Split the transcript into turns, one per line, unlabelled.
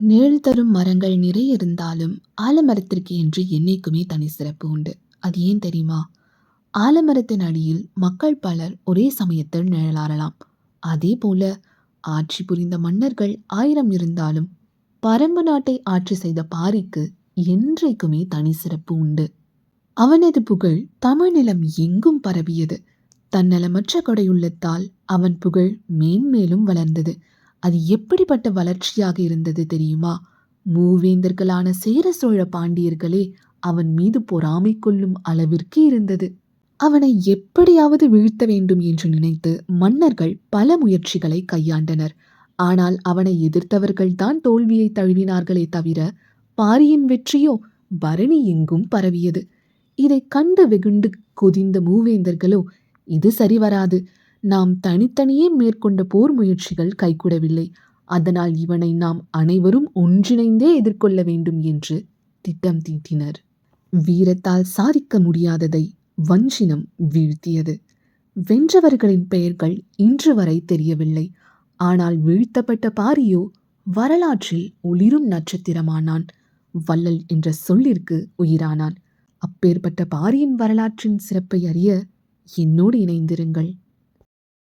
நிழல் தரும் மரங்கள் நிறைய இருந்தாலும் ஆலமரத்திற்கு என்று என்னைக்குமே தனி சிறப்பு உண்டு. அது ஏன் தெரியுமா? ஆலமரத்தின் அடியில் மக்கள் பலர் ஒரே சமயத்தில் நிழலாறலாம். அதே போல ஆட்சி புரிந்த மன்னர்கள் 1000 இருந்தாலும் பரம்பு நாட்டை ஆட்சி செய்த பாரிக்கு என்றைக்குமே தனி சிறப்பு உண்டு. அவனது புகழ் தமிழ்நிலம் எங்கும் பரவியது. தன்னலமற்ற கொடையுள்ளத்தால் அவன் புகழ் மேன்மேலும் வளர்ந்தது. அது எப்படிப்பட்ட வளர்ச்சியாக இருந்தது தெரியுமா? மூவேந்தர்களான சேர சோழ பாண்டியர்களே அவன் மீது பொறாமை கொள்ளும் அளவிற்கு இருந்தது. அவனை எப்படியாவது வீழ்த்த வேண்டும் என்று நினைத்து மன்னர்கள் பல முயற்சிகளை கையாண்டனர். ஆனால் அவனை எதிர்த்தவர்கள்தான் தோல்வியை தழுவினார்களே தவிர பாரியின் வெற்றியோ பரணி எங்கும் பரவியது. இதைக் கண்டு வெகுண்டு கொதிந்த மூவேந்தர்களோ, இது சரிவராது, நாம் தனித்தனியே மேற்கொண்ட போர் முயற்சிகள் கைகூடவில்லை, அதனால் இவனை நாம் அனைவரும் ஒன்றிணைந்தே எதிர்கொள்ள வேண்டும் என்று திட்டம் தீட்டினர். வீரத்தால் சாதிக்க முடியாததை வஞ்சினம் வீழ்த்தியது. வென்றவர்களின் பெயர்கள் இன்று வரை தெரியவில்லை. ஆனால் வீழ்த்தப்பட்ட பாரியோ வரலாற்றில் ஒளிரும் நட்சத்திரமானான். வள்ளல் என்ற சொல்லிற்கு உயிரானான். அப்பேற்பட்ட பாரியின் வரலாற்றின் சிறப்பை அறிய என்னோடு இணைந்திருங்கள்.